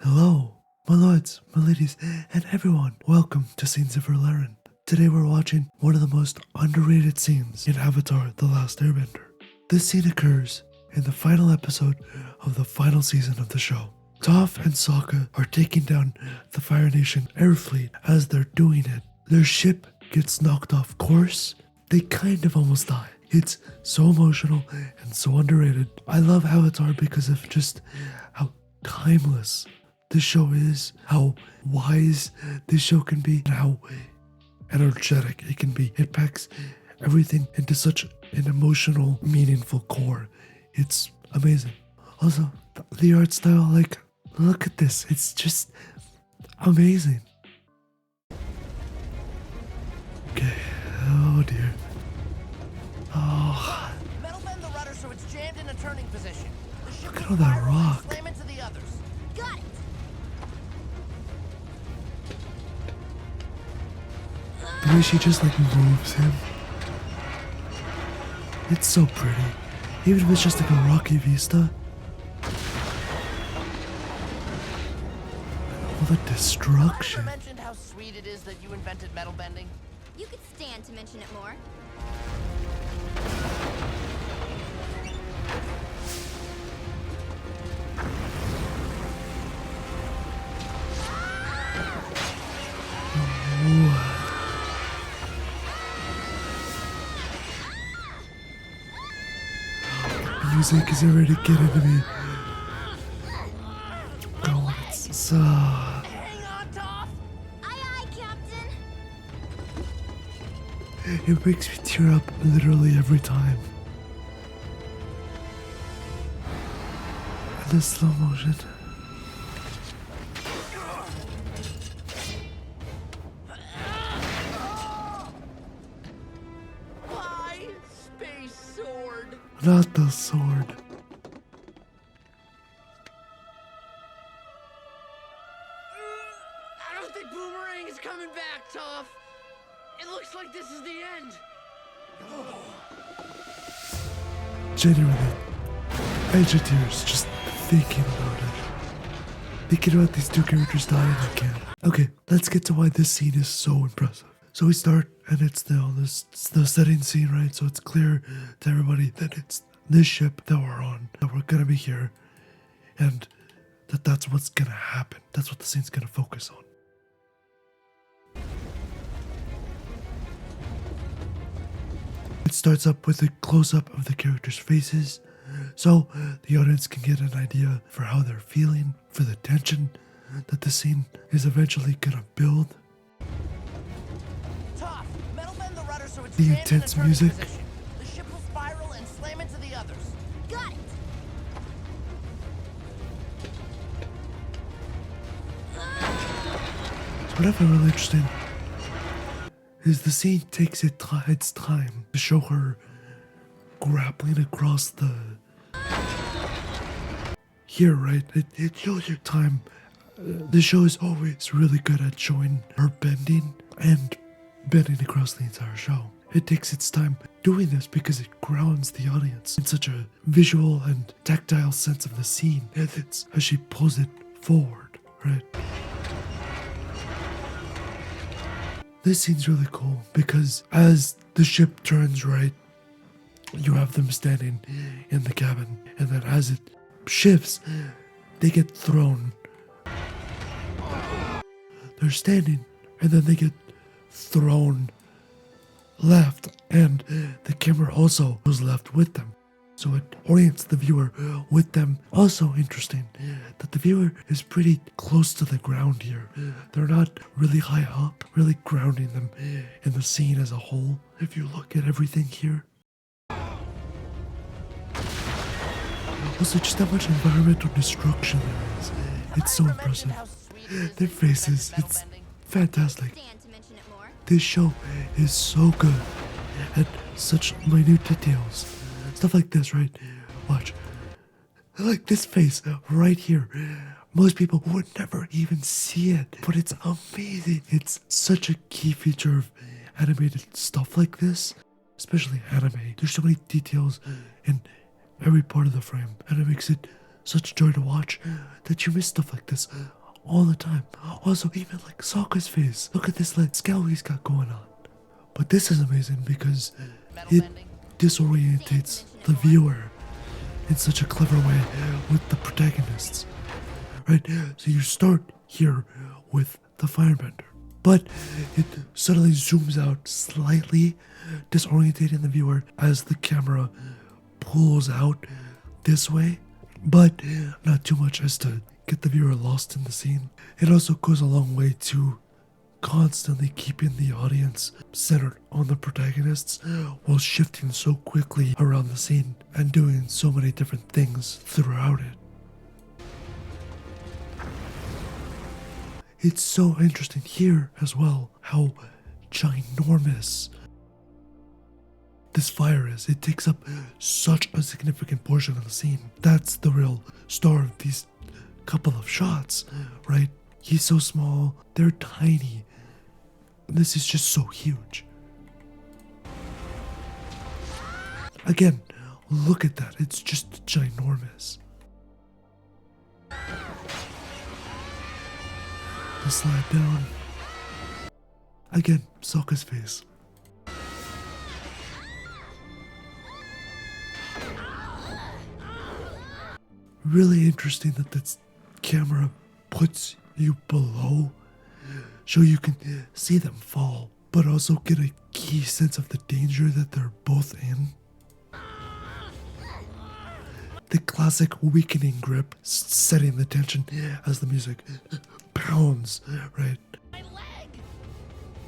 Hello, my lords, my ladies, and everyone. Welcome to Scenes of Relarin. Today we're watching one of the most underrated scenes in Avatar The Last Airbender. This scene occurs in the final episode of the final season of the show. Toph and Sokka are taking down the Fire Nation air fleet. As they're doing it, their ship gets knocked off course. They kind of almost die. It's so emotional and so underrated. I love Avatar because of just how timeless this show is, how wise this show can be, and how energetic it can be. It packs everything into such an emotional, meaningful core. It's amazing. Also, the art style, like, look at this. It's just amazing. Okay, oh dear. Oh. Metal bend the rudder so it's jammed in a turning position. The ship Look at will all that spiral and rock. slam into the others. Got it. The way she just like moves him. It's so pretty. Even if it's just like a rocky vista. All the destruction. Have I ever mentioned how sweet it is that you invented metal bending? You could stand to mention it more. Music is already getting to me. Oh, it's so... Hang on, Toph! Aye, Captain. It makes me tear up literally every time. And the slow motion. Why? Space sword! Not the sword. I don't think Boomerang is coming back, Toph! It looks like this is the end! Genuinely. Edge of tears just thinking about it. Thinking about these two characters dying again. Okay, let's get to why this scene is so impressive. So we start, and it's the setting scene, right? So it's clear to everybody that it's this ship that we're on, that we're gonna be here, and that's what's gonna happen. That's what the scene's gonna focus on. It starts up with a close-up of the characters' faces, so the audience can get an idea for how they're feeling, for the tension that the scene is eventually gonna build. Toph, metal bend the rudder so it's The jammed in a intense turning music. position. The ship will spiral and slam into the others. Got it. So what I find really interesting is the scene takes its time to show her grappling across the... Here, right? It shows your time. The show is always really good at showing her bending and bending across the entire show. It takes its time doing this because it grounds the audience in such a visual and tactile sense of the scene. And it's as she pulls it forward, right? This scene's really cool because as the ship turns right, you have them standing in the cabin, and then as it shifts, they get thrown. They're standing, and then they get thrown left, and the camera also goes left with them. So it orients the viewer with them. Also interesting that the viewer is pretty close to the ground here. They're not really high up, really grounding them in the scene as a whole. If you look at everything here. Also, just how much environmental destruction there is. It's so Have I ever mentioned impressive. how sweet it is that Their you invented faces, metal it's bending? fantastic. Stand to mention it more. This show is so good at such minute details. Stuff like this, right? Watch. Like this face right here. Most people would never even see it, but it's amazing. It's such a key feature of animated stuff like this, especially anime. There's so many details in every part of the frame, and it makes it such a joy to watch that you miss stuff like this all the time. Also, even like Sokka's face. Look at this like scowl he's got going on. But this is amazing because it disorientates the viewer in such a clever way with the protagonists. Right? So you start here with the firebender, but it suddenly zooms out slightly, disorientating the viewer as the camera pulls out this way, but not too much as to get the viewer lost in the scene. It also goes a long way to constantly keeping the audience centered on the protagonists while shifting so quickly around the scene and doing so many different things throughout it. It's so interesting here as well how ginormous this fire is. It takes up such a significant portion of the scene. That's the real star of these couple of shots, right? He's so small, they're tiny. This is just so huge. Again, look at that. It's just ginormous. The slide down. Again, Sokka's face. Really interesting that this camera puts you below, so you can see them fall, but also get a key sense of the danger that they're both in. The classic weakening grip, setting the tension as the music pounds, right? My leg!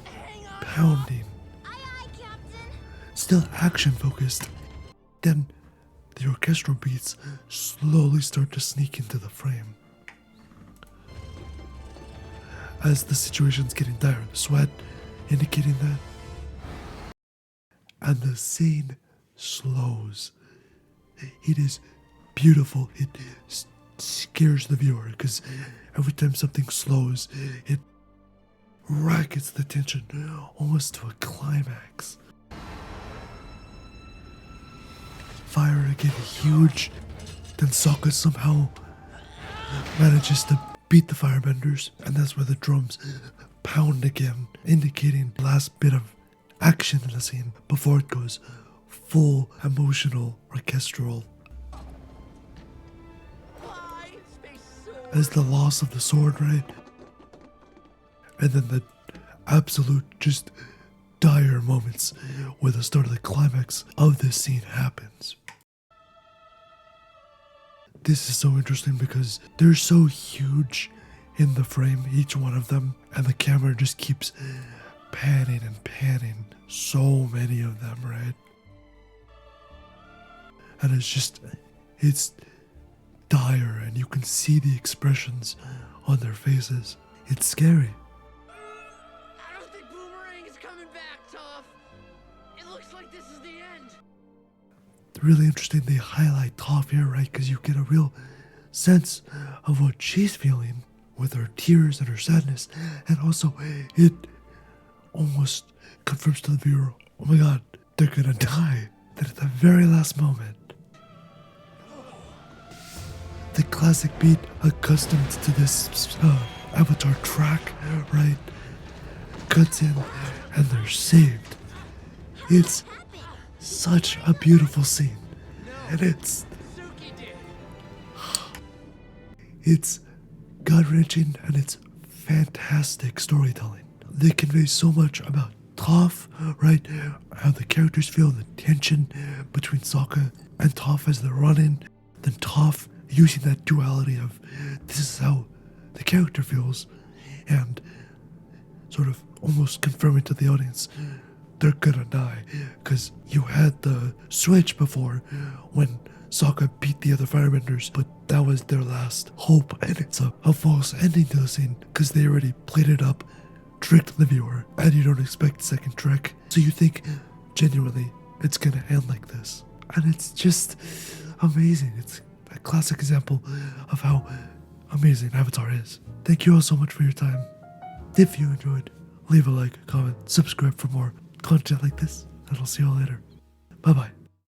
Hang on! Pounding. Aye, Captain. Still action focused. Then the orchestral beats slowly start to sneak into the frame. As the situation's getting dire, sweat indicating that. And the scene slows. It is beautiful. It scares the viewer because every time something slows, it rackets the tension almost to a climax. Fire again huge. Then Sokka somehow manages to beat the firebenders, and that's where the drums pound again, indicating the last bit of action in the scene before it goes full emotional orchestral. Why? Space sword. As the loss of the sword, right? And then the absolute just dire moments where the start of the climax of this scene happens. This is so interesting because they're so huge in the frame, each one of them, and the camera just keeps panning and panning. So many of them, right? And it's dire, and you can see the expressions on their faces. It's scary. I don't think Boomerang is coming back, Toph. It looks like this is the end. Really interesting they highlight Toph here, right? Because you get a real sense of what she's feeling with her tears and her sadness. And also, it almost confirms to the viewer, oh my god, they're gonna die. Then at the very last moment, the classic beat, accustomed to this Avatar track, right, cuts in and they're saved. It's such a beautiful scene, and it's gut-wrenching and it's fantastic storytelling. They convey so much about Toph, right? How the characters feel the tension between Sokka and Toph as they're running, then Toph using that duality of this is how the character feels, and sort of almost confirming to the audience they're gonna die, because you had the switch before when Sokka beat the other firebenders, but that was their last hope, and it's a false ending to the scene because they already played it up, tricked the viewer, and you don't expect a second trick, so you think genuinely it's gonna end like this, and it's just amazing. It's a classic example of how amazing Avatar is. Thank you all so much for your time. If you enjoyed, leave a like, comment, subscribe for more content like this, and I'll see you all later. Bye bye.